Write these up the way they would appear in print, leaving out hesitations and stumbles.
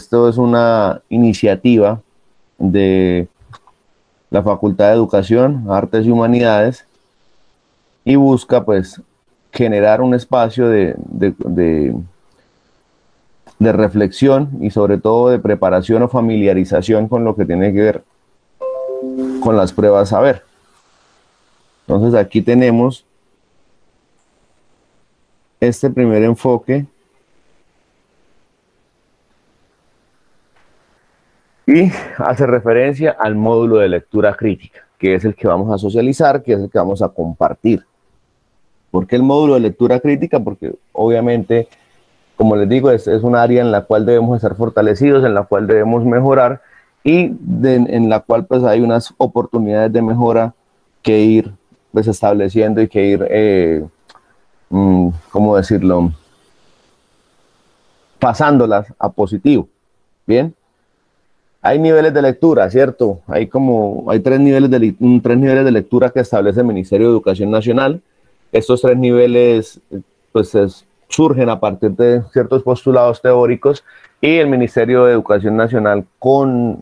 Esto es una iniciativa de la Facultad de Educación, Artes y Humanidades y busca pues generar un espacio de reflexión y sobre todo de preparación o familiarización con lo que tiene que ver con las pruebas saber. Entonces aquí tenemos este primer enfoque y hace referencia al módulo de lectura crítica, que es el que vamos a socializar, que es el que vamos a compartir. ¿Por qué el módulo de lectura crítica? Porque obviamente, como les digo, es un área en la cual debemos estar fortalecidos, en la cual debemos mejorar y en la cual pues hay unas oportunidades de mejora que ir pues estableciendo y que ir, ¿cómo decirlo? Pasándolas a positivo. Bien. Hay niveles de lectura, ¿cierto? Hay tres niveles de lectura que establece el Ministerio de Educación Nacional. Estos tres niveles pues surgen a partir de ciertos postulados teóricos y el Ministerio de Educación Nacional con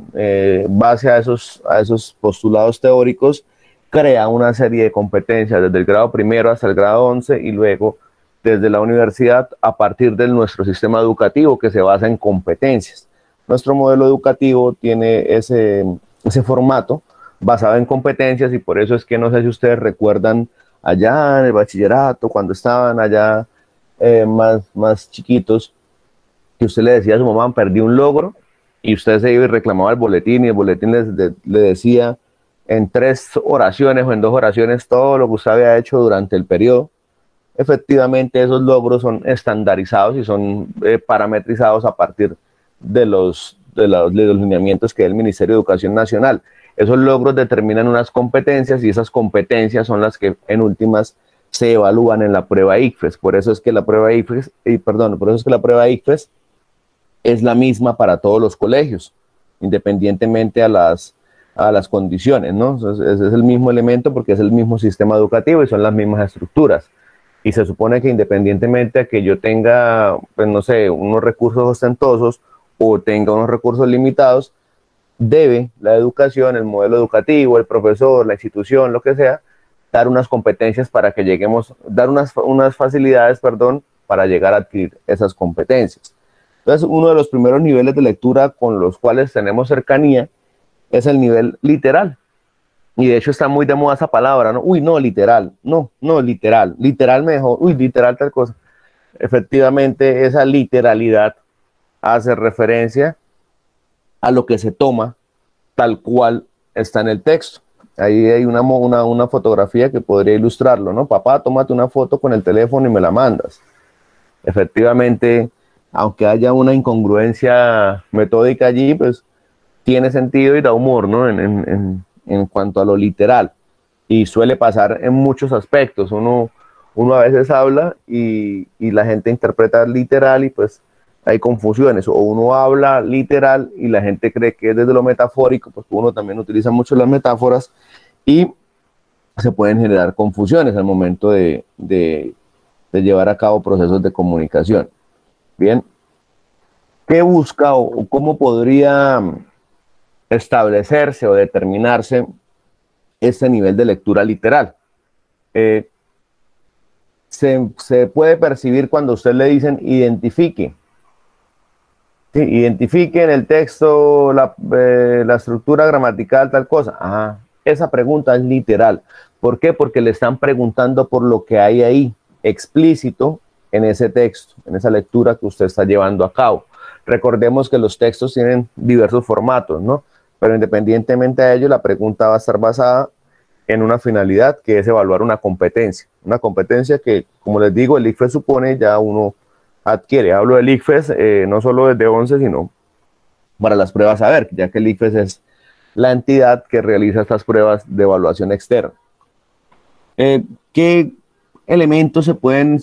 base a esos postulados teóricos crea una serie de competencias desde el grado primero hasta el grado 11 y luego desde la universidad a partir de nuestro sistema educativo que se basa en competencias. Nuestro modelo educativo tiene ese formato basado en competencias y por eso es que no sé si ustedes recuerdan allá en el bachillerato, cuando estaban allá más chiquitos, que usted le decía a su mamá, perdí un logro, y usted se iba y reclamaba el boletín, y el boletín le decía en 3 oraciones o en 2 oraciones todo lo que usted había hecho durante el periodo. Efectivamente, esos logros son estandarizados y son parametrizados a partir de los lineamientos que da el Ministerio de Educación Nacional. Esos logros determinan unas competencias y esas competencias son las que en últimas se evalúan en la prueba ICFES. Por eso es que la prueba ICFES, es la misma para todos los colegios, independientemente a las condiciones, ¿no? Es el mismo elemento porque es el mismo sistema educativo y son las mismas estructuras. Y se supone que independientemente de que yo tenga, pues no sé, unos recursos ostentosos o tenga unos recursos limitados, debe la educación, el modelo educativo, el profesor, la institución, lo que sea, dar unas competencias para que lleguemos, dar unas facilidades, perdón, para llegar a adquirir esas competencias. Entonces, uno de los primeros niveles de lectura con los cuales tenemos cercanía es el nivel literal. Y de hecho está muy de moda esa palabra, ¿no? Uy, no, literal, no, literal mejor, uy, literal tal cosa. Efectivamente, esa literalidad hace referencia a lo que se toma tal cual está en el texto. Ahí hay una fotografía que podría ilustrarlo, ¿no? Papá, tómate una foto con el teléfono y me la mandas. Efectivamente, aunque haya una incongruencia metódica allí, pues tiene sentido y da humor, ¿no? En cuanto a lo literal. Y suele pasar en muchos aspectos. Uno a veces habla y la gente interpreta literal y pues hay confusiones. O uno habla literal y la gente cree que es desde lo metafórico, pues uno también utiliza mucho las metáforas y se pueden generar confusiones al momento de llevar a cabo procesos de comunicación. Bien, ¿qué busca o cómo podría establecerse o determinarse este nivel de lectura literal? Se puede percibir cuando a usted le dicen identifique. Sí, identifique en el texto la estructura gramatical, tal cosa. Ah, esa pregunta es literal. ¿Por qué? Porque le están preguntando por lo que hay ahí, explícito en ese texto, en esa lectura que usted está llevando a cabo. Recordemos que los textos tienen diversos formatos, ¿no? Pero independientemente de ello, la pregunta va a estar basada en una finalidad que es evaluar una competencia que, como les digo, el ICFES supone ya uno adquiere. Hablo del ICFES no solo desde 11, sino para las pruebas saber, ya que el ICFES es la entidad que realiza estas pruebas de evaluación externa. ¿Qué elementos se pueden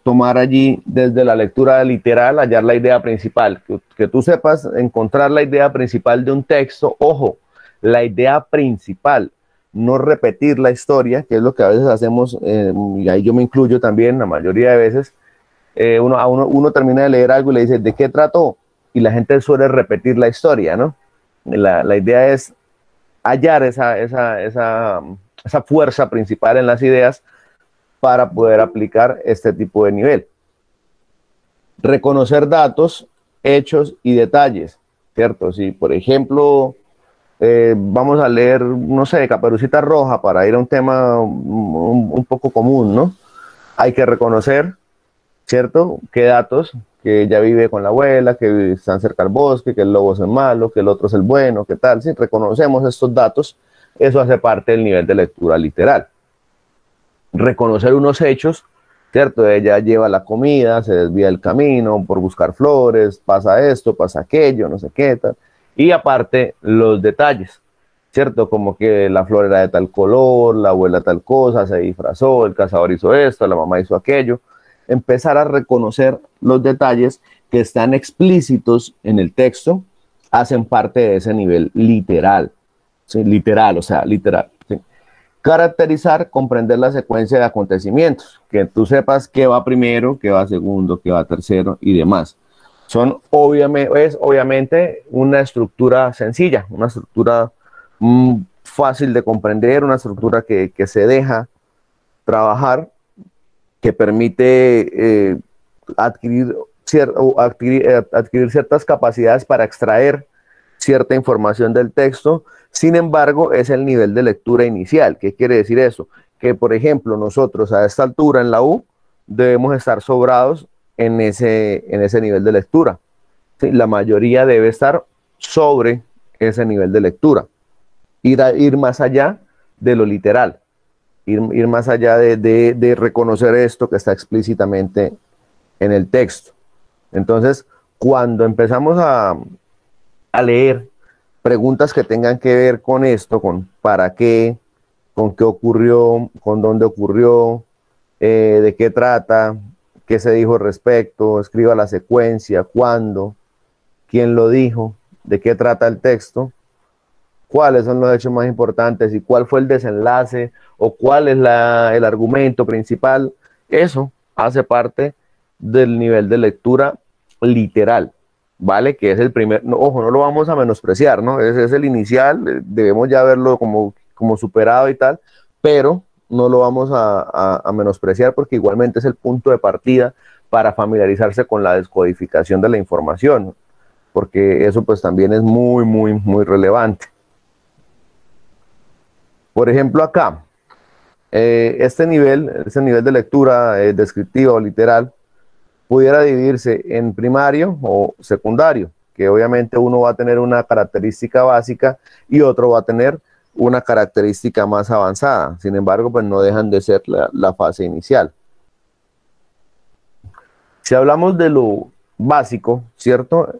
tomar allí desde la lectura literal, hallar la idea principal? Que tú sepas encontrar la idea principal de un texto. Ojo, la idea principal, no repetir la historia, que es lo que a veces hacemos, y ahí yo me incluyo también, la mayoría de veces. Uno termina de leer algo y le dice, ¿de qué trató? y la gente suele repetir la historia, ¿no? La idea es hallar esa fuerza principal en las ideas para poder aplicar este tipo de nivel. Reconocer datos, hechos y detalles, ¿cierto? Si, por ejemplo, vamos a leer, no sé, Caperucita Roja para ir a un tema un poco común, ¿no? Hay que reconocer, ¿cierto? Qué datos, que ella vive con la abuela, que están cerca al bosque, que el lobo es el malo, que el otro es el bueno, qué tal. Si reconocemos estos datos, eso hace parte del nivel de lectura literal. Reconocer unos hechos, ¿cierto? Ella lleva la comida, se desvía del camino por buscar flores, pasa esto, pasa aquello, no sé qué tal. Y aparte, los detalles, ¿cierto? Como que la flor era de tal color, la abuela tal cosa, se disfrazó, el cazador hizo esto, la mamá hizo aquello. Empezar a reconocer los detalles que están explícitos en el texto, hacen parte de ese nivel literal, ¿sí? Literal, o sea, literal. ¿Sí? Caracterizar, comprender la secuencia de acontecimientos, que tú sepas qué va primero, qué va segundo, qué va tercero y demás. Es obviamente una estructura sencilla, una estructura fácil de comprender, una estructura que se deja trabajar, que permite adquirir ciertas capacidades para extraer cierta información del texto. Sin embargo, es el nivel de lectura inicial. ¿Qué quiere decir eso? Que, por ejemplo, nosotros a esta altura en la U debemos estar sobrados en ese nivel de lectura. ¿Sí? La mayoría debe estar sobre ese nivel de lectura. Ir más allá de lo literal. Ir más allá de reconocer esto que está explícitamente en el texto. Entonces, cuando empezamos a leer preguntas que tengan que ver con esto, con para qué, con qué ocurrió, con dónde ocurrió, de qué trata, qué se dijo al respecto, escriba la secuencia, cuándo, quién lo dijo, de qué trata el texto, cuáles son los hechos más importantes y cuál fue el desenlace o cuál es el argumento principal. Eso hace parte del nivel de lectura literal, ¿vale? Que es el primer, no, ojo, no lo vamos a menospreciar, ¿no? Ese es el inicial, debemos ya verlo como superado y tal, pero no lo vamos a menospreciar porque igualmente es el punto de partida para familiarizarse con la descodificación de la información, porque eso pues también es muy, muy, muy relevante. Por ejemplo, acá, ese nivel de lectura descriptiva o literal pudiera dividirse en primario o secundario, que obviamente uno va a tener una característica básica y otro va a tener una característica más avanzada. Sin embargo, pues no dejan de ser la fase inicial. Si hablamos de lo básico, ¿cierto?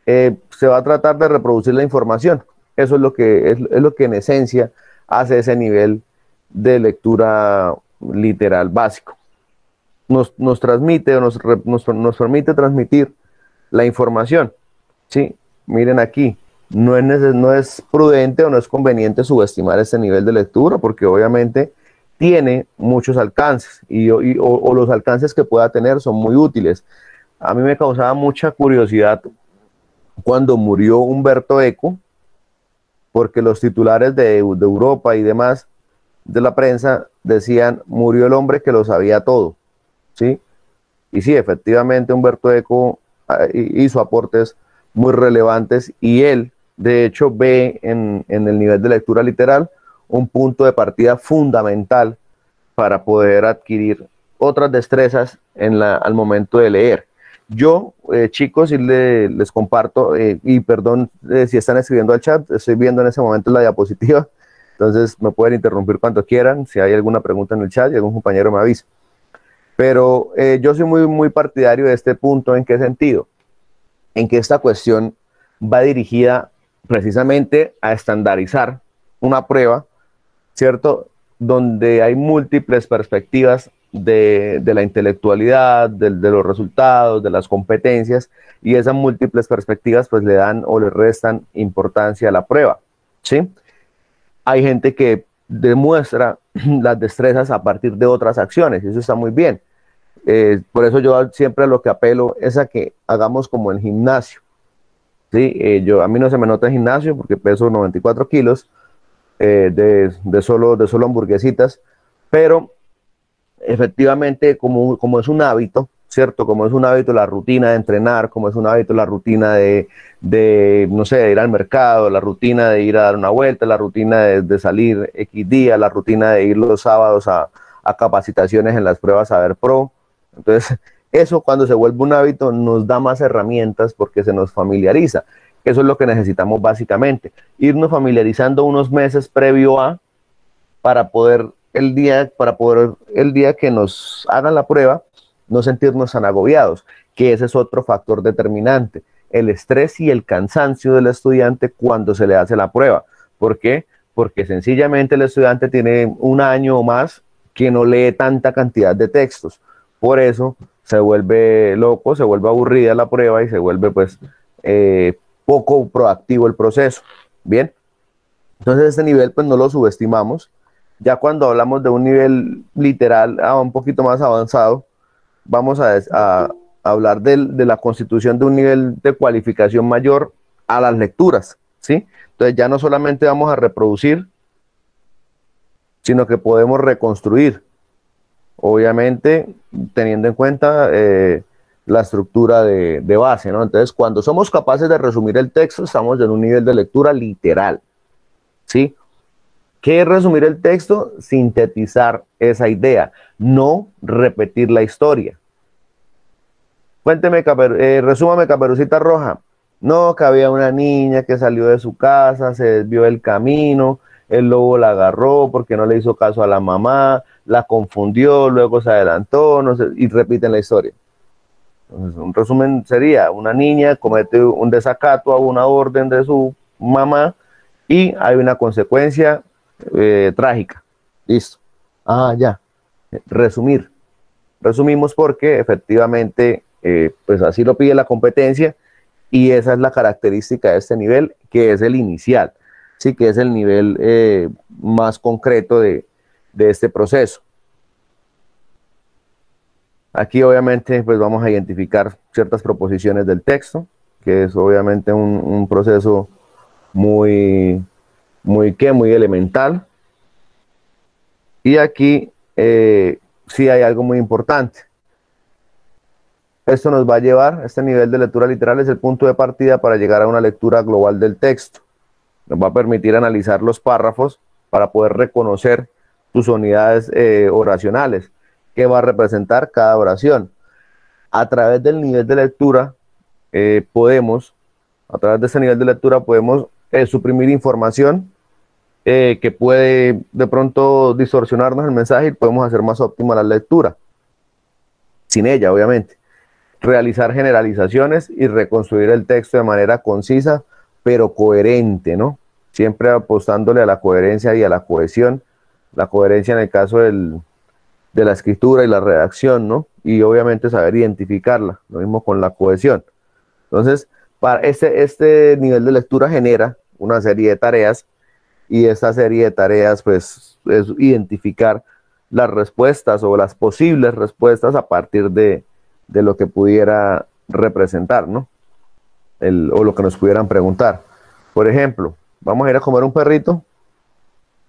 Se va a tratar de reproducir la información. Eso es lo que en esencia hace ese nivel de lectura literal básico. Nos transmite o nos permite transmitir la información. ¿Sí? Miren aquí, no es prudente o no es conveniente subestimar este nivel de lectura porque obviamente tiene muchos alcances o los alcances que pueda tener son muy útiles. A mí me causaba mucha curiosidad cuando murió Humberto Eco, porque los titulares de Europa y demás de la prensa decían, murió el hombre que lo sabía todo, ¿sí? Y sí, efectivamente Humberto Eco hizo aportes muy relevantes y él, de hecho, ve en el nivel de lectura literal un punto de partida fundamental para poder adquirir otras destrezas al momento de leer. Yo, chicos, si les comparto, y perdón si están escribiendo al chat, estoy viendo en ese momento la diapositiva, entonces me pueden interrumpir cuando quieran, si hay alguna pregunta en el chat y algún compañero me avisa. Pero yo soy muy, muy partidario de este punto. ¿En qué sentido? En que esta cuestión va dirigida precisamente a estandarizar una prueba, ¿cierto? Donde hay múltiples perspectivas de la intelectualidad, de los resultados, de las competencias, y esas múltiples perspectivas pues le dan o le restan importancia a la prueba, ¿sí? Hay gente que demuestra las destrezas a partir de otras acciones, y eso está muy bien. Por eso yo siempre lo que apelo es a que hagamos como el gimnasio. ¿sí? A mí no se me nota el gimnasio porque peso 94 kilos de solo hamburguesitas, pero efectivamente, como es un hábito, ¿cierto? Como es un hábito la rutina de entrenar, como es un hábito la rutina no sé, de ir al mercado, la rutina de ir a dar una vuelta, la rutina de salir X día, la rutina de ir los sábados a capacitaciones en las pruebas Saber Pro. Entonces, eso cuando se vuelve un hábito nos da más herramientas porque se nos familiariza. Eso es lo que necesitamos básicamente, irnos familiarizando unos meses previo a para poder el día que nos hagan la prueba, no sentirnos tan agobiados, que ese es otro factor determinante, el estrés y el cansancio del estudiante cuando se le hace la prueba. ¿Por qué? Porque sencillamente el estudiante tiene un año o más que no lee tanta cantidad de textos. Por eso se vuelve loco, se vuelve aburrida la prueba y se vuelve pues poco proactivo el proceso. Bien, entonces este nivel pues no lo subestimamos. Ya cuando hablamos de un nivel literal un poquito más avanzado, vamos a hablar de la constitución de un nivel de cualificación mayor a las lecturas, ¿sí? Entonces ya no solamente vamos a reproducir, sino que podemos reconstruir, obviamente teniendo en cuenta la estructura de base, ¿no? Entonces cuando somos capaces de resumir el texto, estamos en un nivel de lectura literal, ¿sí? ¿Qué es resumir el texto? Sintetizar esa idea, no repetir la historia. Cuénteme, resúmame Caperucita Roja. No, que había una niña que salió de su casa, se desvió del camino, el lobo la agarró porque no le hizo caso a la mamá, la confundió, luego se adelantó, no sé, y repiten la historia. Entonces, un resumen sería, una niña comete un desacato a una orden de su mamá y hay una consecuencia trágica. Listo. Ya. Resumir. Resumimos porque efectivamente, pues así lo pide la competencia y esa es la característica de este nivel, que es el inicial, sí, que es el nivel más concreto de este proceso. Aquí obviamente pues vamos a identificar ciertas proposiciones del texto, que es obviamente un proceso muy muy elemental. Y aquí sí hay algo muy importante. Esto nos va a llevar, este nivel de lectura literal es el punto de partida para llegar a una lectura global del texto. Nos va a permitir analizar los párrafos para poder reconocer sus unidades oracionales, que va a representar cada oración. A través del nivel de lectura a través de ese nivel de lectura podemos suprimir información que puede de pronto distorsionarnos el mensaje y podemos hacer más óptima la lectura, sin ella obviamente. Realizar generalizaciones y reconstruir el texto de manera concisa, pero coherente, ¿no? Siempre apostándole a la coherencia y a la cohesión. La coherencia en el caso de la escritura y la redacción, ¿no? Y obviamente saber identificarla, lo mismo con la cohesión. Entonces, para este nivel de lectura genera una serie de tareas y esta serie de tareas pues es identificar las respuestas o las posibles respuestas a partir de lo que pudiera representar, ¿no? O lo que nos pudieran preguntar. Por ejemplo, vamos a ir a comer un perrito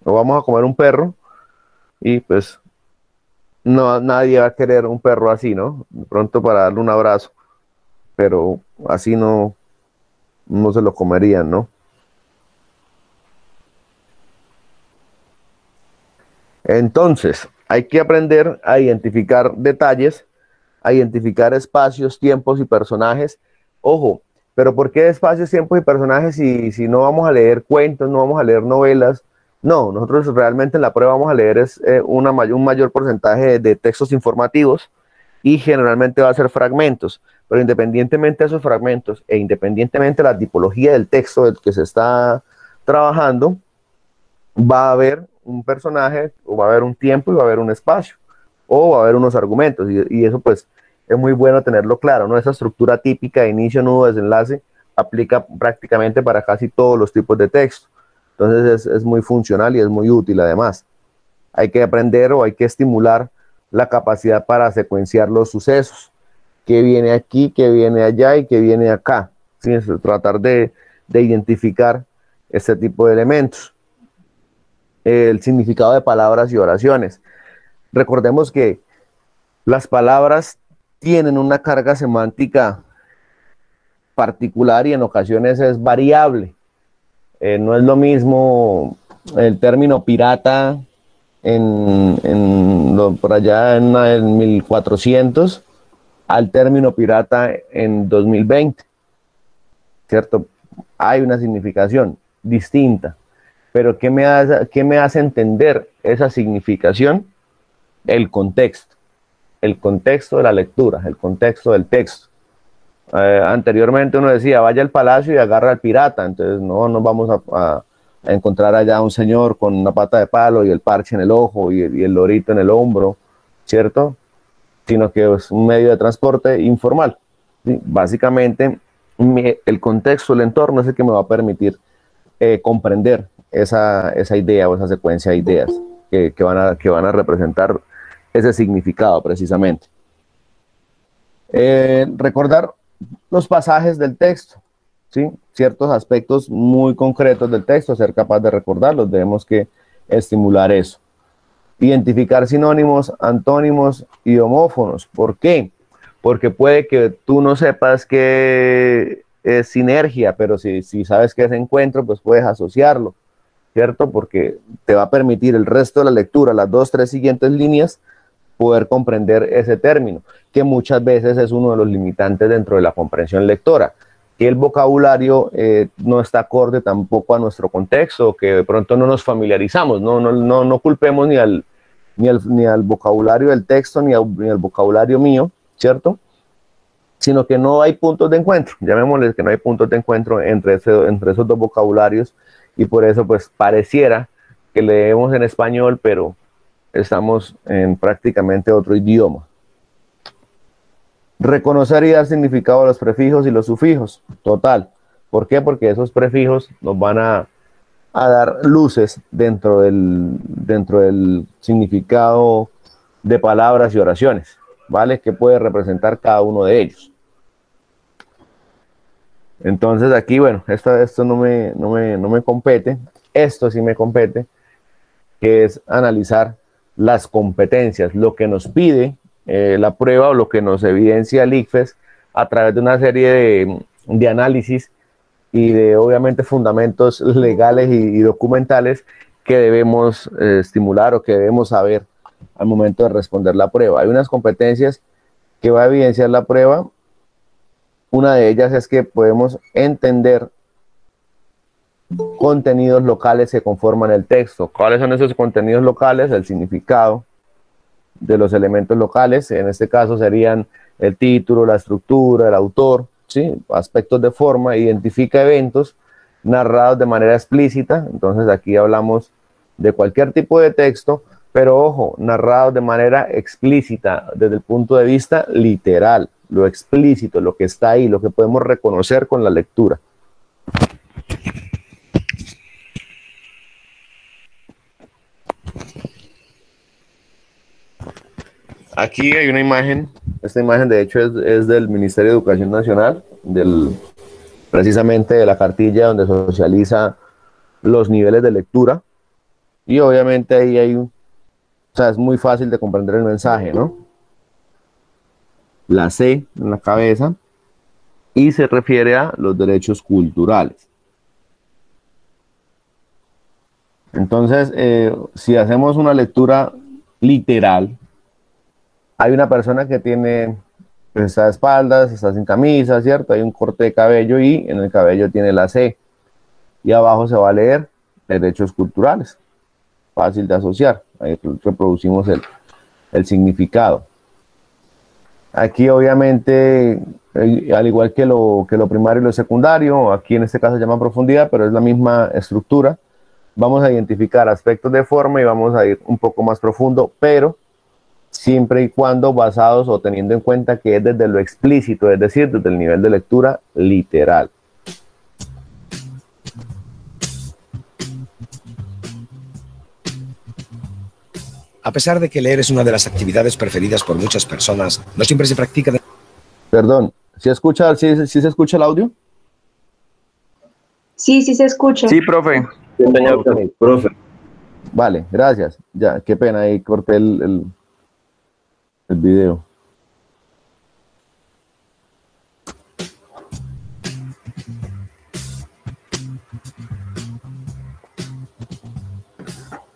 o vamos a comer un perro y pues no, nadie va a querer un perro así, ¿no? De pronto para darle un abrazo, pero así no se lo comerían, ¿no? Entonces, hay que aprender a identificar detalles, a identificar espacios, tiempos y personajes. Ojo, pero ¿por qué espacios, tiempos y personajes si no vamos a leer cuentos, no vamos a leer novelas? No, nosotros realmente en la prueba vamos a leer un mayor porcentaje de textos informativos y generalmente va a ser fragmentos, pero independientemente de esos fragmentos e independientemente de la tipología del texto del que se está trabajando, va a haber un personaje, o va a haber un tiempo y va a haber un espacio, o va a haber unos argumentos, y eso pues es muy bueno tenerlo claro, ¿no? Esa estructura típica de inicio, nudo, desenlace, aplica prácticamente para casi todos los tipos de texto. Entonces es muy funcional y es muy útil además. Hay que aprender o hay que estimular la capacidad para secuenciar los sucesos. ¿Qué viene aquí, qué viene allá y qué viene acá? ¿sí? Es tratar de identificar este tipo de elementos. El significado de palabras y oraciones. Recordemos que las palabras tienen una carga semántica particular y en ocasiones es variable. No es lo mismo el término pirata por allá en 1400 al término pirata en 2020, ¿cierto? Hay una significación distinta, pero ¿qué me hace entender esa significación? El contexto de la lectura, el contexto del texto. Anteriormente uno decía, vaya al palacio y agarra al pirata, entonces no nos vamos a encontrar allá a un señor con una pata de palo y el parche en el ojo y el lorito en el hombro, ¿cierto? Sino que es un medio de transporte informal. ¿Sí? Básicamente, el contexto, el entorno es el que me va a permitir comprender esa idea o esa secuencia de ideas que van a representar ese significado precisamente. Recordar los pasajes del texto, ¿sí? Ciertos aspectos muy concretos del texto, ser capaz de recordarlos, debemos que estimular eso. Identificar sinónimos, antónimos y homófonos. ¿Por qué? Porque puede que tú no sepas qué es sinergia, pero si sabes qué es encuentro, pues puedes asociarlo, ¿cierto? Porque te va a permitir el resto de la lectura, las 2, 3 siguientes líneas, poder comprender ese término, que muchas veces es uno de los limitantes dentro de la comprensión lectora, que el vocabulario no está acorde tampoco a nuestro contexto, que de pronto no nos familiarizamos, no culpemos ni al vocabulario del texto, ni al vocabulario mío, ¿cierto? Sino que no hay puntos de encuentro, llamémosles que no hay puntos de encuentro entre esos dos vocabularios, y por eso pues pareciera que leemos en español, pero estamos en prácticamente otro idioma. Reconocer y dar significado a los prefijos y los sufijos. Total. ¿Por qué? Porque esos prefijos nos van a dar luces dentro del significado de palabras y oraciones, ¿vale? ¿Qué puede representar cada uno de ellos? Entonces aquí, bueno, esto no me compete. Esto sí me compete, que es analizar las competencias, lo que nos pide la prueba o lo que nos evidencia el ICFES a través de una serie de análisis y de obviamente fundamentos legales y documentales que debemos estimular o que debemos saber al momento de responder la prueba. Hay unas competencias que va a evidenciar la prueba. Una de ellas es que podemos entender contenidos locales que conforman el texto. ¿Cuáles son esos contenidos locales? El significado de los elementos locales, en este caso serían el título, la estructura, el autor, ¿sí? Aspectos de forma, identifica eventos narrados de manera explícita. Entonces aquí hablamos de cualquier tipo de texto, pero ojo, narrados de manera explícita desde el punto de vista literal, lo explícito, lo que está ahí, lo que podemos reconocer con la lectura. Aquí hay una imagen, esta imagen de hecho es del Ministerio de Educación Nacional, precisamente de la cartilla donde socializa los niveles de lectura, y obviamente ahí o sea, es muy fácil de comprender el mensaje, ¿no? La C en la cabeza, y se refiere a los derechos culturales. Entonces, si hacemos una lectura literal, hay una persona que pues está de espaldas, está sin camisa, ¿cierto? Hay un corte de cabello y en el cabello tiene la C. Y abajo se va a leer derechos culturales. Fácil de asociar. Ahí reproducimos el significado. Aquí obviamente, al igual que lo primario y lo secundario, aquí en este caso se llama profundidad, pero es la misma estructura. Vamos a identificar aspectos de forma y vamos a ir un poco más profundo, pero siempre y cuando basados o teniendo en cuenta que es desde lo explícito, es decir, desde el nivel de lectura literal. A pesar de que leer es una de las actividades preferidas por muchas personas, no siempre se practica. Perdón, ¿sí se escucha el audio? Sí, sí se escucha. Sí, profe. Sí, señor, profe. Vale, gracias. Ya, qué pena, ahí corté el video.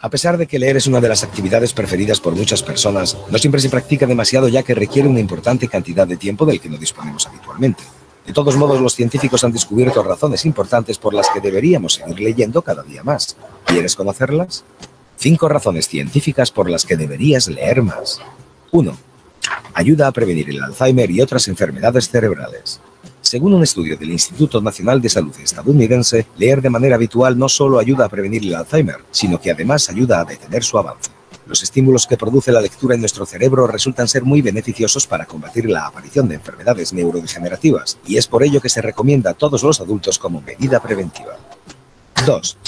A pesar de que leer es una de las actividades preferidas por muchas personas, no siempre se practica demasiado ya que requiere una importante cantidad de tiempo del que no disponemos habitualmente. De todos modos, los científicos han descubierto razones importantes por las que deberíamos seguir leyendo cada día más. ¿Quieres conocerlas? 5 razones científicas por las que deberías leer más. 1. Ayuda a prevenir el Alzheimer y otras enfermedades cerebrales. Según un estudio del Instituto Nacional de Salud estadounidense, leer de manera habitual no solo ayuda a prevenir el Alzheimer, sino que además ayuda a detener su avance. Los estímulos que produce la lectura en nuestro cerebro resultan ser muy beneficiosos para combatir la aparición de enfermedades neurodegenerativas, y es por ello que se recomienda a todos los adultos como medida preventiva. 2.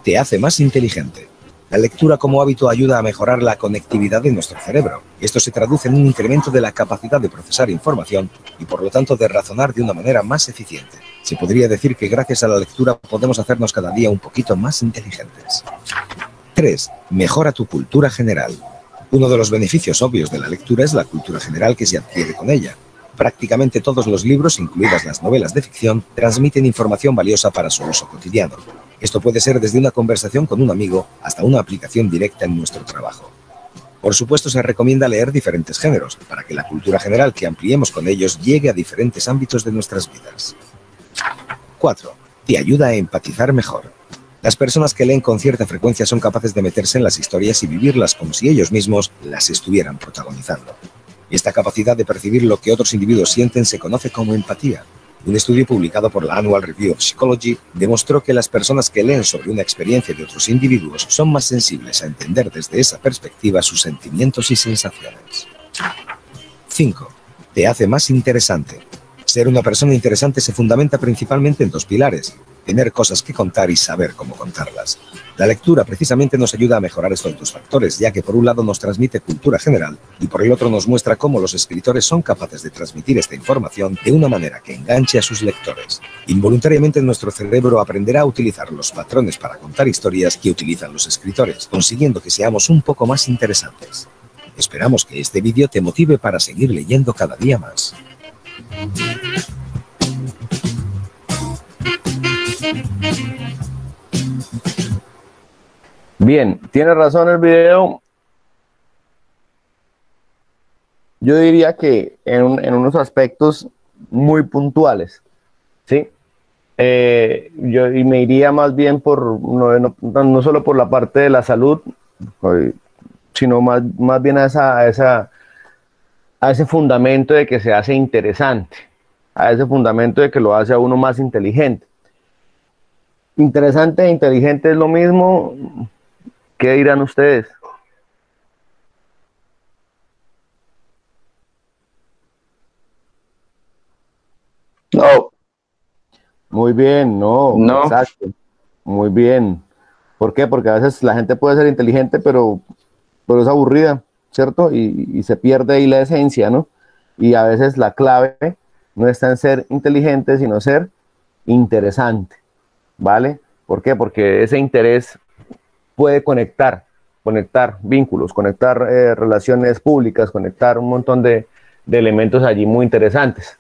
Te hace más inteligente. La lectura como hábito ayuda a mejorar la conectividad de nuestro cerebro. Esto se traduce en un incremento de la capacidad de procesar información y por lo tanto de razonar de una manera más eficiente. Se podría decir que gracias a la lectura podemos hacernos cada día un poquito más inteligentes. 3. Mejora tu cultura general. Uno de los beneficios obvios de la lectura es la cultura general que se adquiere con ella. Prácticamente todos los libros, incluidas las novelas de ficción, transmiten información valiosa para su uso cotidiano. Esto puede ser desde una conversación con un amigo hasta una aplicación directa en nuestro trabajo. Por supuesto, se recomienda leer diferentes géneros, para que la cultura general que ampliemos con ellos llegue a diferentes ámbitos de nuestras vidas. 4. Te ayuda a empatizar mejor. Las personas que leen con cierta frecuencia son capaces de meterse en las historias y vivirlas como si ellos mismos las estuvieran protagonizando. Esta capacidad de percibir lo que otros individuos sienten se conoce como empatía. Un estudio publicado por la Annual Review of Psychology demostró que las personas que leen sobre una experiencia de otros individuos son más sensibles a entender desde esa perspectiva sus sentimientos y sensaciones. 5. Te hace más interesante. Ser una persona interesante se fundamenta principalmente en 2 pilares: tener cosas que contar y saber cómo contarlas. La lectura precisamente nos ayuda a mejorar estos 2 factores, ya que por un lado nos transmite cultura general y por el otro nos muestra cómo los escritores son capaces de transmitir esta información de una manera que enganche a sus lectores. Involuntariamente nuestro cerebro aprenderá a utilizar los patrones para contar historias que utilizan los escritores, consiguiendo que seamos un poco más interesantes. Esperamos que este vídeo te motive para seguir leyendo cada día más. Bien, tiene razón el video. Yo diría que en unos aspectos muy puntuales, ¿sí? Y me iría más bien por, no solo por la parte de la salud, sino más bien a ese fundamento de que se hace interesante, a ese fundamento de que lo hace a uno más inteligente. Interesante e inteligente es lo mismo. ¿Qué dirán ustedes? No. Muy bien, no, exacto. Muy bien. ¿Por qué? Porque a veces la gente puede ser inteligente, pero es aburrida, ¿cierto? Y se pierde ahí la esencia, ¿no? Y a veces la clave no está en ser inteligente, sino ser interesante, ¿vale? ¿Por qué? Porque ese interés puede conectar vínculos, conectar relaciones públicas, conectar un montón de elementos allí muy interesantes.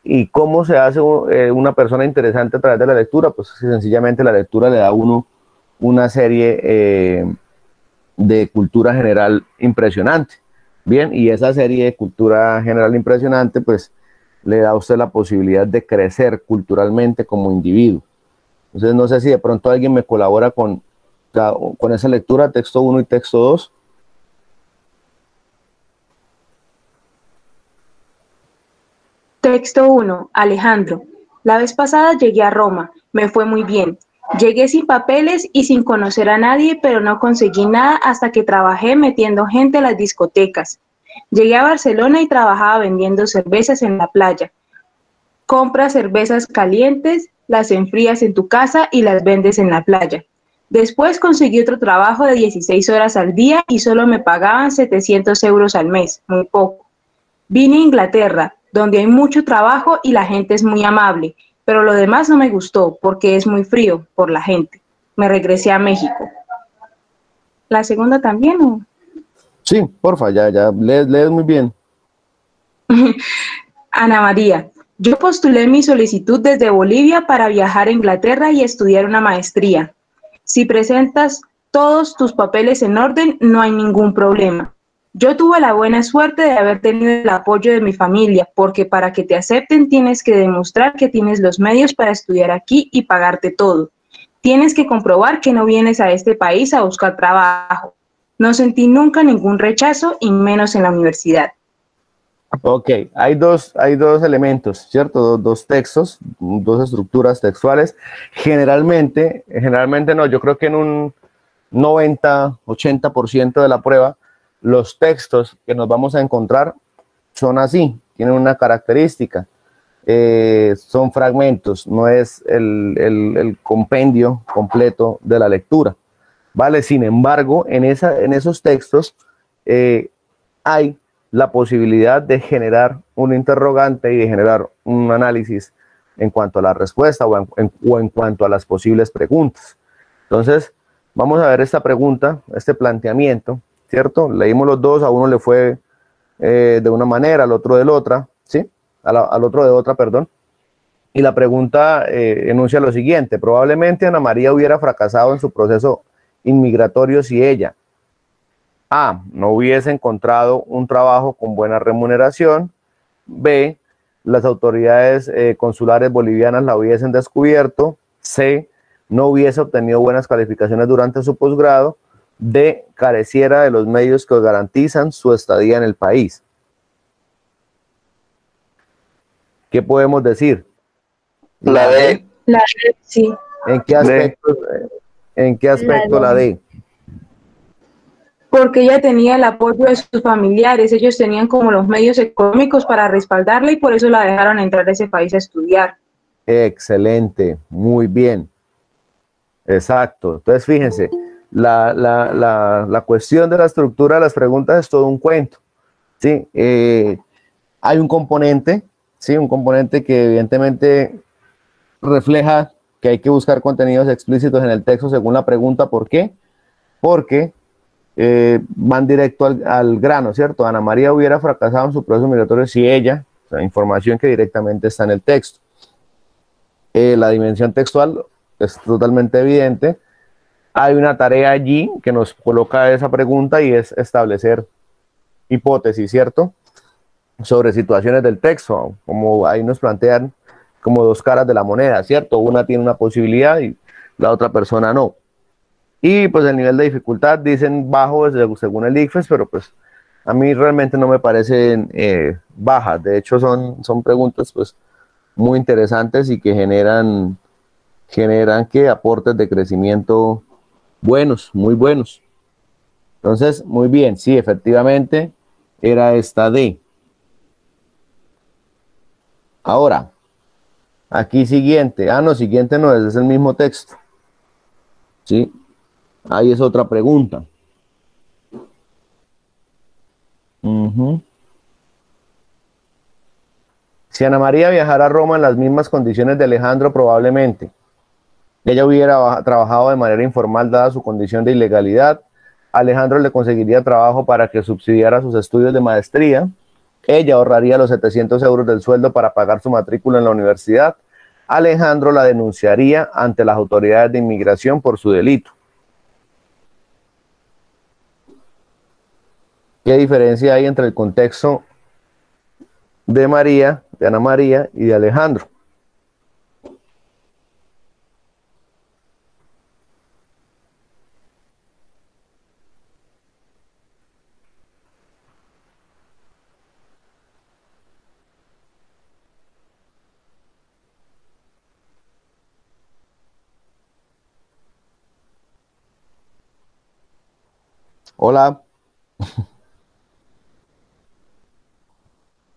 ¿Y cómo se hace una persona interesante a través de la lectura? Pues sencillamente la lectura le da a uno una serie de cultura general impresionante. Bien, y esa serie de cultura general impresionante, pues le da a usted la posibilidad de crecer culturalmente como individuo. Entonces, no sé si de pronto alguien me colabora con esa lectura, texto 1 y texto 2. Texto 1. Alejandro. La vez pasada llegué a Roma. Me fue muy bien. Llegué sin papeles y sin conocer a nadie, pero no conseguí nada hasta que trabajé metiendo gente a las discotecas. Llegué a Barcelona y trabajaba vendiendo cervezas en la playa. Compras cervezas calientes, las enfrías en tu casa y las vendes en la playa. Después conseguí otro trabajo de 16 horas al día y solo me pagaban 700 euros al mes, muy poco. Vine a Inglaterra, donde hay mucho trabajo y la gente es muy amable, pero lo demás no me gustó porque es muy frío por la gente. Me regresé a México. ¿La segunda también o? Sí, porfa, ya, lees muy bien. Ana María, yo postulé mi solicitud desde Bolivia para viajar a Inglaterra y estudiar una maestría. Si presentas todos tus papeles en orden, no hay ningún problema. Yo tuve la buena suerte de haber tenido el apoyo de mi familia, porque para que te acepten tienes que demostrar que tienes los medios para estudiar aquí y pagarte todo. Tienes que comprobar que no vienes a este país a buscar trabajo. No sentí nunca ningún rechazo y menos en la universidad. Ok, hay dos elementos, ¿cierto? Dos textos, dos estructuras textuales. Generalmente no, yo creo que en un 90-80% de la prueba, los textos que nos vamos a encontrar son así, tienen una característica, son fragmentos, no es el compendio completo de la lectura, ¿vale? Sin embargo, en esos textos hay la posibilidad de generar un interrogante y de generar un análisis en cuanto a la respuesta o en cuanto a las posibles preguntas. Entonces, vamos a ver esta pregunta, este planteamiento, ¿cierto? Leímos los dos, a uno le fue de una manera, al otro de la otra, ¿sí? Al otro de otra, perdón. Y la pregunta enuncia lo siguiente: probablemente Ana María hubiera fracasado en su proceso inmigratorio si ella: A, no hubiese encontrado un trabajo con buena remuneración; B, las autoridades consulares bolivianas la hubiesen descubierto; C, no hubiese obtenido buenas calificaciones durante su posgrado; D, careciera de los medios que garantizan su estadía en el país. ¿Qué podemos decir? La D. La D, sí. ¿En qué aspecto, la D? Porque ella tenía el apoyo de sus familiares, ellos tenían como los medios económicos para respaldarla y por eso la dejaron entrar a ese país a estudiar. Excelente, muy bien. Exacto. Entonces, fíjense, la cuestión de la estructura de las preguntas es todo un cuento, ¿sí? Hay un componente, ¿sí? Un componente que evidentemente refleja que hay que buscar contenidos explícitos en el texto según la pregunta. ¿Por qué? Porque van directo al grano, ¿cierto? Ana María hubiera fracasado en su proceso migratorio si ella, o sea, información que directamente está en el texto. La dimensión textual es totalmente evidente. Hay una tarea allí que nos coloca esa pregunta y es establecer hipótesis, ¿cierto? Sobre situaciones del texto, como ahí nos plantean como dos caras de la moneda, ¿cierto? Una tiene una posibilidad y la otra persona no. Y pues el nivel de dificultad dicen bajo según el ICFES, pero pues a mí realmente no me parecen bajas. De hecho son preguntas pues muy interesantes y que generan que aportes de crecimiento buenos, muy buenos. Entonces, muy bien, sí, efectivamente era esta D. Ahora, aquí siguiente. Ah, no, siguiente no, ese es el mismo texto. ¿Sí? Ahí es otra pregunta. Si Ana María viajara a Roma en las mismas condiciones de Alejandro, probablemente ella hubiera trabajado de manera informal dada su condición de ilegalidad. Alejandro le conseguiría trabajo para que subsidiara sus estudios de maestría. Ella ahorraría los 700 euros del sueldo para pagar su matrícula en la universidad. Alejandro la denunciaría ante las autoridades de inmigración por su delito. ¿Qué diferencia hay entre el contexto de María, de Ana María y de Alejandro? Hola.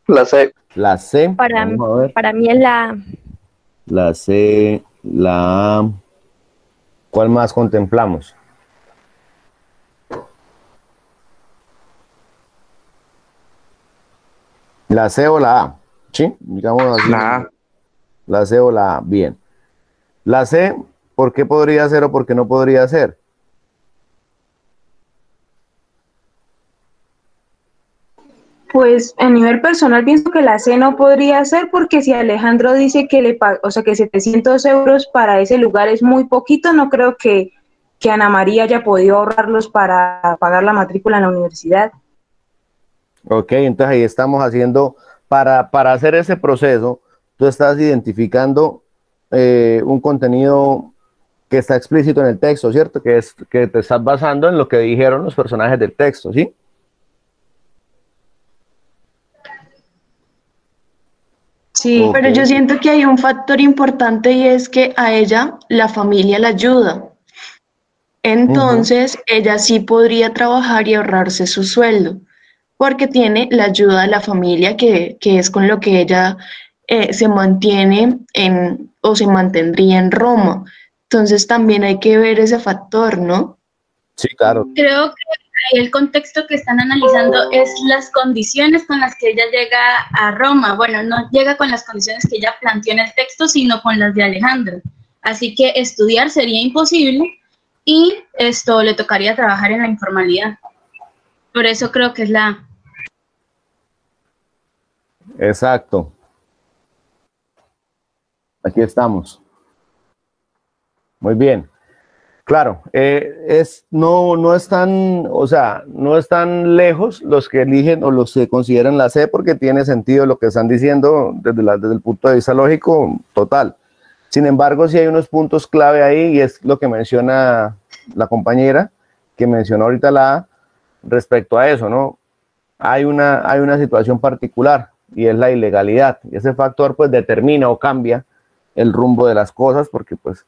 La C. La C, Para, vamos a ver. para mí es la... La C, la A. ¿Cuál más contemplamos? ¿La C o la A? ¿Sí? Digamos así. La A. La C o la A. Bien. La C, ¿por qué podría ser o por qué no podría ser? Pues a nivel personal pienso que la C no podría ser porque si Alejandro dice que o sea, que 700 euros para ese lugar es muy poquito, no creo que Ana María haya podido ahorrarlos para pagar la matrícula en la universidad. Ok, entonces ahí estamos haciendo, para hacer ese proceso, tú estás identificando un contenido que está explícito en el texto, ¿cierto? Que es que te estás basando en lo que dijeron los personajes del texto, ¿sí? Sí, Ok, Pero yo siento que hay un factor importante y es que a ella la familia la ayuda. ujú, Entonces, ella sí podría trabajar y ahorrarse su sueldo, porque tiene la ayuda de la familia, que es con lo que ella se mantiene o se mantendría en Roma. Entonces, también hay que ver ese factor, ¿no? sí, claro, Creo que ahí el contexto que están analizando es las condiciones con las que ella llega a Roma. Bueno, no llega con las condiciones que ella planteó en el texto, sino con las de Alejandro. Así que estudiar sería imposible y esto le tocaría trabajar en la informalidad. Por eso creo que es la... exacto. Aquí estamos. Muy bien. Claro, no están, o sea, no están lejos los que eligen o los que consideran la C porque tiene sentido lo que están diciendo desde el punto de vista lógico total. Sin embargo, sí hay unos puntos clave ahí y es lo que menciona la compañera, que mencionó ahorita la A, respecto a eso, ¿no? Hay una situación particular y es la ilegalidad. Y ese factor pues determina o cambia el rumbo de las cosas porque pues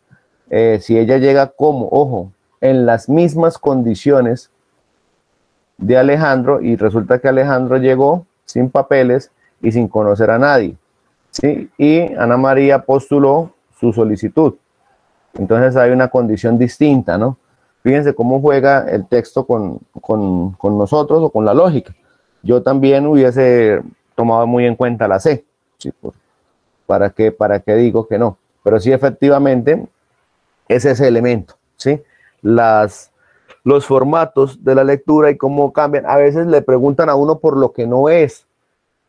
si ella llega como, ojo, en las mismas condiciones de Alejandro y resulta que Alejandro llegó sin papeles y sin conocer a nadie, ¿sí? Y Ana María postuló su solicitud. Entonces hay una condición distinta, ¿no? Fíjense cómo juega el texto con nosotros o con la lógica. Yo también hubiese tomado muy en cuenta la C, ¿sí? ¿Para qué digo que no? Pero sí, efectivamente, es ese elemento, ¿sí? Los formatos de la lectura y cómo cambian. A veces le preguntan a uno por lo que no es.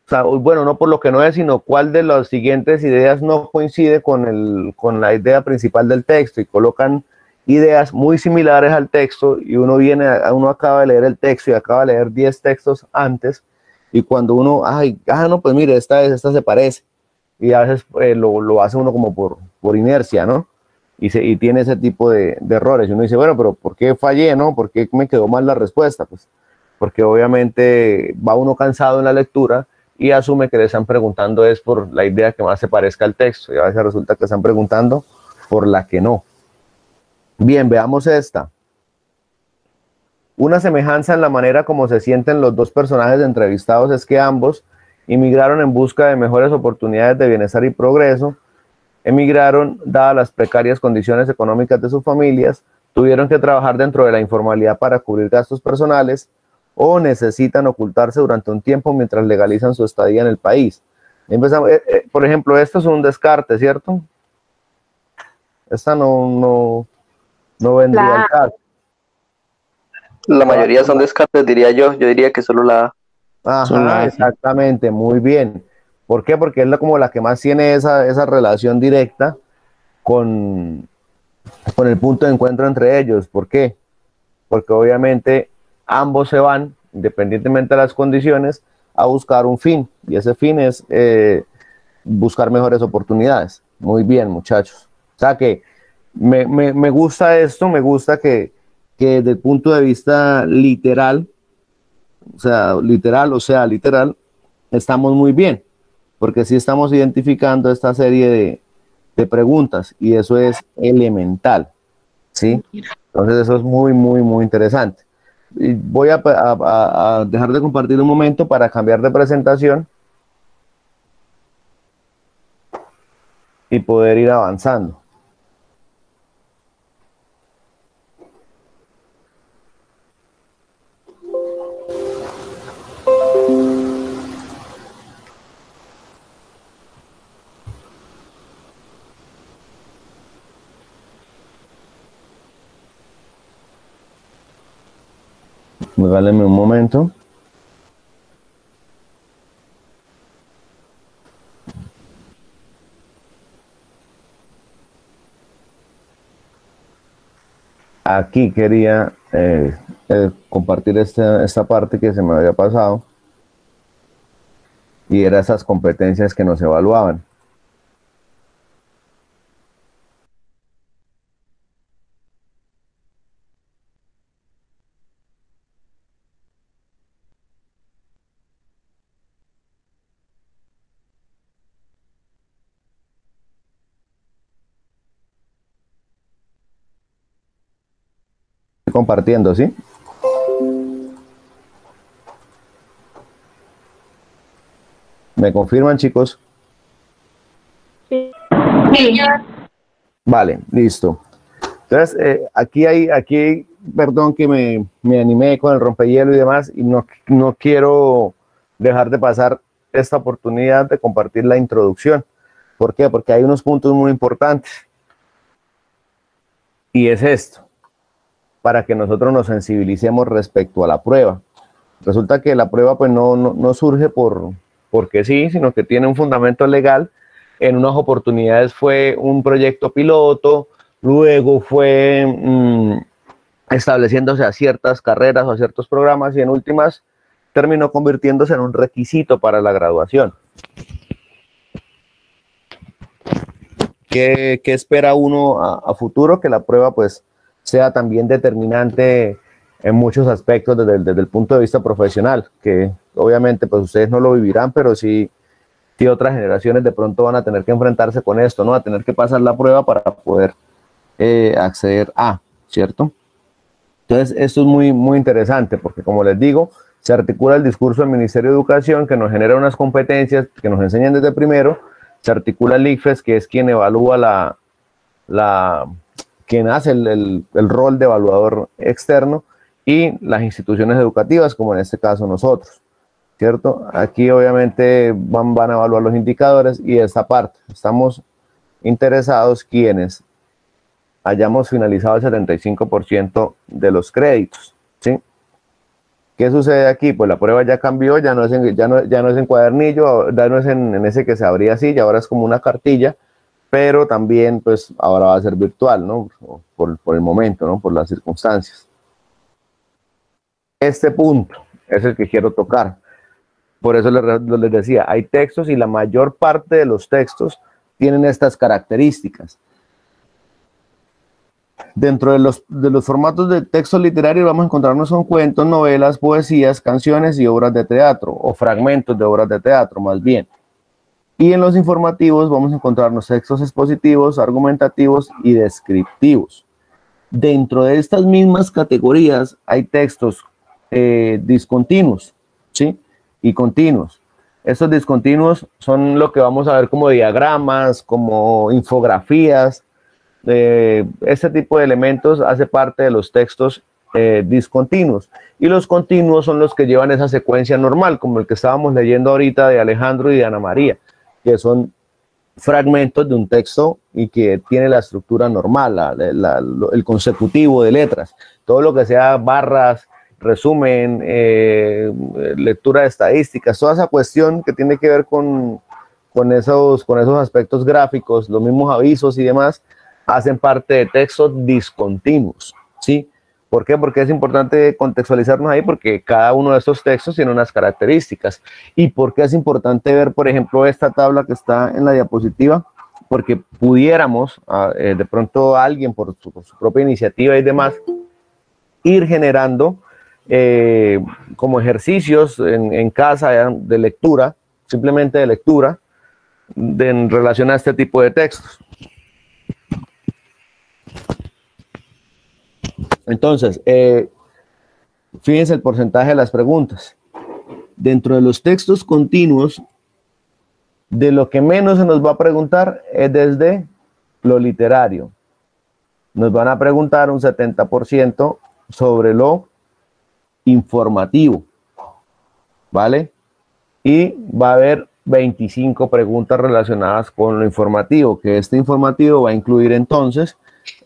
O sea, bueno, no por lo que no es, sino cuál de las siguientes ideas no coincide con la idea principal del texto y colocan ideas muy similares al texto y uno acaba de leer el texto y acaba de leer 10 textos antes y cuando uno, no, pues mire, esta se parece y a veces lo hace uno como por inercia, ¿no? Y tiene ese tipo de errores. Y uno dice, bueno, pero ¿por qué fallé, no? ¿Por qué me quedó mal la respuesta? Pues porque obviamente va uno cansado en la lectura y asume que le están preguntando es por la idea que más se parezca al texto. Y a veces resulta que están preguntando por la que no. Bien, veamos esta. Una semejanza en la manera como se sienten los dos personajes entrevistados es que ambos emigraron en busca de mejores oportunidades de bienestar y progreso. Emigraron dadas las precarias condiciones económicas de sus familias, tuvieron que trabajar dentro de la informalidad para cubrir gastos personales o necesitan ocultarse durante un tiempo mientras legalizan su estadía en el país. Empezamos, por ejemplo, esto es un descarte, ¿cierto? Esta no vendría al caso. La mayoría son descartes, diría yo. Yo diría que solo la A. Ajá, exactamente, muy bien. ¿Por qué? Porque es como la que más tiene esa relación directa con el punto de encuentro entre ellos. ¿Por qué? Porque obviamente ambos se van, independientemente de las condiciones, a buscar un fin. Y ese fin es buscar mejores oportunidades. Muy bien, muchachos. O sea que me gusta esto, me gusta que desde el punto de vista literal, literal, estamos muy bien, porque sí estamos identificando esta serie de preguntas y eso es elemental, ¿sí? Entonces eso es muy, muy, muy interesante. Y voy a dejar de compartir un momento para cambiar de presentación y poder ir avanzando. Regálenme un momento. Aquí quería compartir esta parte que se me había pasado, y eran esas competencias que nos evaluaban. Estoy compartiendo, ¿sí? ¿Me confirman, chicos? Sí. Vale, listo. Entonces, aquí, perdón que me animé con el rompehielo y demás, y no quiero dejar de pasar esta oportunidad de compartir la introducción. ¿Por qué? Porque hay unos puntos muy importantes. Y es esto, para que nosotros nos sensibilicemos respecto a la prueba. Resulta que la prueba pues no surge porque sí, sino que tiene un fundamento legal. En unas oportunidades fue un proyecto piloto, luego fue estableciéndose a ciertas carreras o a ciertos programas, y en últimas terminó convirtiéndose en un requisito para la graduación. ¿Qué espera uno a futuro? Que la prueba pues sea también determinante en muchos aspectos desde el punto de vista profesional, que obviamente pues ustedes no lo vivirán, pero sí otras generaciones de pronto van a tener que enfrentarse con esto, ¿no? A tener que pasar la prueba para poder acceder a, ¿cierto? Entonces, esto es muy interesante, porque como les digo, se articula el discurso del Ministerio de Educación, que nos genera unas competencias que nos enseñan desde primero, se articula el ICFES, que es quien evalúa quien hace el rol de evaluador externo, y las instituciones educativas, como en este caso nosotros, ¿cierto? Aquí obviamente van a evaluar los indicadores, y esta parte, estamos interesados quienes hayamos finalizado el 75% de los créditos, ¿sí? ¿Qué sucede aquí? Pues la prueba ya cambió, ya no es en cuadernillo, ya no es en ese que se abría así, y ahora es como una cartilla, pero también pues ahora va a ser virtual, ¿no? Por el momento, ¿no? Por las circunstancias. Este punto es el que quiero tocar. Por eso les decía, hay textos, y la mayor parte de los textos tienen estas características. Dentro de los formatos de textos literarios vamos a encontrarnos con cuentos, novelas, poesías, canciones y obras de teatro, o fragmentos de obras de teatro más bien. Y en los informativos vamos a encontrarnos textos expositivos, argumentativos y descriptivos. Dentro de estas mismas categorías hay textos discontinuos, ¿sí? Y continuos. Estos discontinuos son lo que vamos a ver como diagramas, como infografías. Este tipo de elementos hace parte de los textos discontinuos, y los continuos son los que llevan esa secuencia normal, como el que estábamos leyendo ahorita de Alejandro y de Ana María, que son fragmentos de un texto y que tiene la estructura normal, el consecutivo de letras. Todo lo que sea barras, resumen, lectura de estadísticas, toda esa cuestión que tiene que ver con esos aspectos gráficos, los mismos avisos y demás, hacen parte de textos discontinuos, ¿sí? ¿Por qué? Porque es importante contextualizarnos ahí, porque cada uno de estos textos tiene unas características. ¿Y por qué es importante ver, por ejemplo, esta tabla que está en la diapositiva? Porque pudiéramos, de pronto alguien por su propia iniciativa y demás, ir generando como ejercicios en casa de lectura, simplemente de lectura, en relación a este tipo de textos. Entonces, fíjense el porcentaje de las preguntas. Dentro de los textos continuos, de lo que menos se nos va a preguntar es desde lo literario. Nos van a preguntar un 70% sobre lo informativo, ¿vale? Y va a haber 25 preguntas relacionadas con lo informativo, que este informativo va a incluir entonces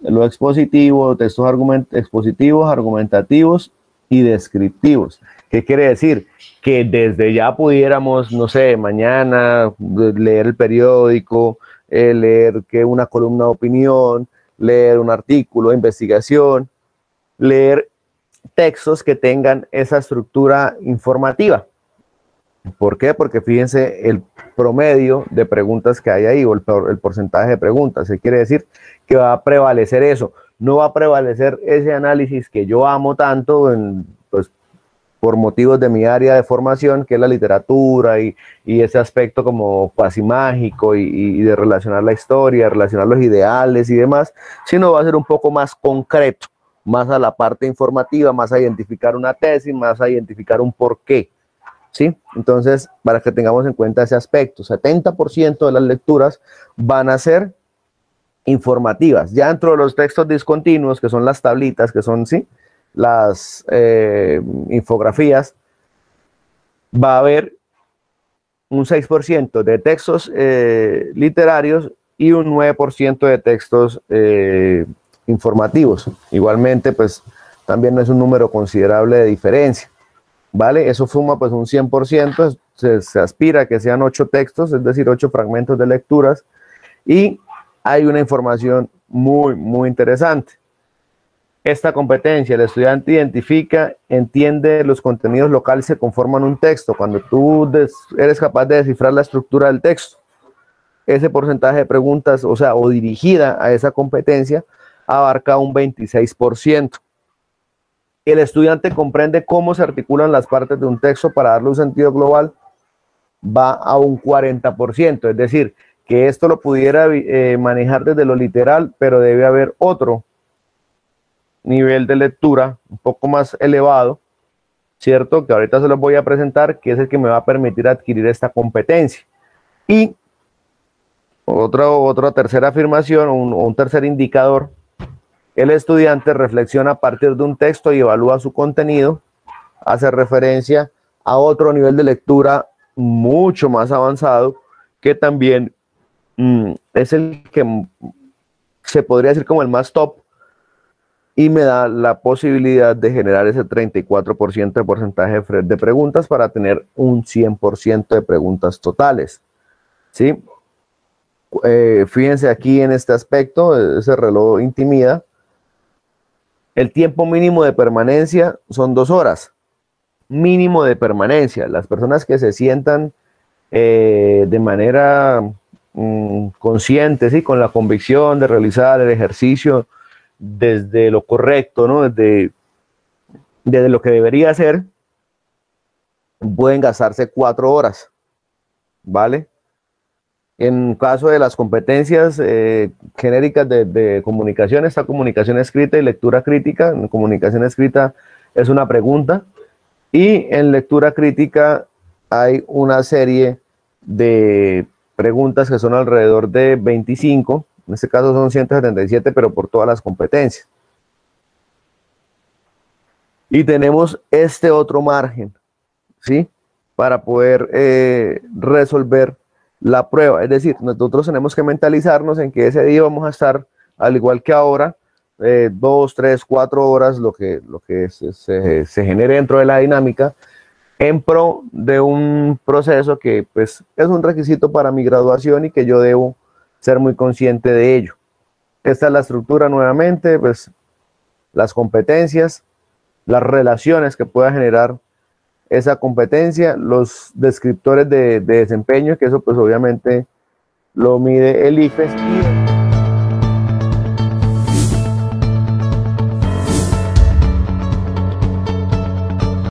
lo expositivo, textos expositivos, argumentativos y descriptivos. ¿Qué quiere decir? Que desde ya pudiéramos, no sé, mañana leer el periódico, leer que una columna de opinión, leer un artículo de investigación, leer textos que tengan esa estructura informativa. ¿Por qué? Porque fíjense el promedio de preguntas que hay ahí, o el porcentaje de preguntas. ¿Qué quiere decir? Que va a prevalecer eso. No va a prevalecer ese análisis que yo amo tanto, pues, por motivos de mi área de formación, que es la literatura y ese aspecto como cuasi mágico y de relacionar la historia, relacionar los ideales y demás, sino va a ser un poco más concreto, más a la parte informativa, más a identificar una tesis, más a identificar un porqué. ¿Sí? Entonces, para que tengamos en cuenta ese aspecto, 70% de las lecturas van a ser informativas. Ya dentro de los textos discontinuos, que son las tablitas, que son, ¿sí?, las infografías, va a haber un 6% de textos literarios y un 9% de textos informativos. Igualmente, pues, también no es un número considerable de diferencia. ¿Vale? Eso suma pues un 100%, se aspira a que sean 8 textos, es decir, 8 fragmentos de lecturas, y hay una información muy, muy interesante. Esta competencia, el estudiante identifica, entiende los contenidos locales que conforman un texto. Cuando tú eres capaz de descifrar la estructura del texto, ese porcentaje de preguntas, o sea, o dirigida a esa competencia, abarca un 26%. El estudiante comprende cómo se articulan las partes de un texto para darle un sentido global, va a un 40%, es decir, que esto lo pudiera manejar desde lo literal, pero debe haber otro nivel de lectura un poco más elevado, ¿cierto? Que ahorita se los voy a presentar, que es el que me va a permitir adquirir esta competencia. Y otra tercera afirmación, un tercer indicador: el estudiante reflexiona a partir de un texto y evalúa su contenido, hace referencia a otro nivel de lectura mucho más avanzado, que también es el que se podría decir como el más top, y me da la posibilidad de generar ese 34% de porcentaje de preguntas para tener un 100% de preguntas totales. ¿Sí? Fíjense aquí en este aspecto, ese reloj intimida. El tiempo mínimo de permanencia son 2 horas. Mínimo de permanencia. Las personas que se sientan de manera consciente, ¿sí?, con la convicción de realizar el ejercicio desde lo correcto, ¿no?, desde lo que debería hacer, pueden gastarse 4 horas, ¿vale? En caso de las competencias genéricas de comunicación, está comunicación escrita y lectura crítica. En comunicación escrita es una pregunta, y en lectura crítica hay una serie de preguntas que son alrededor de 25, en este caso son 177, pero por todas las competencias. Y tenemos este otro margen, ¿sí?, para poder resolver la prueba. Es decir, nosotros tenemos que mentalizarnos en que ese día vamos a estar, al igual que ahora, 2, 3, 4 horas, lo que se genere dentro de la dinámica, en pro de un proceso que pues es un requisito para mi graduación y que yo debo ser muy consciente de ello. Esta es la estructura nuevamente, pues las competencias, las relaciones que pueda generar esa competencia, los descriptores de desempeño, que eso pues obviamente lo mide el IFES.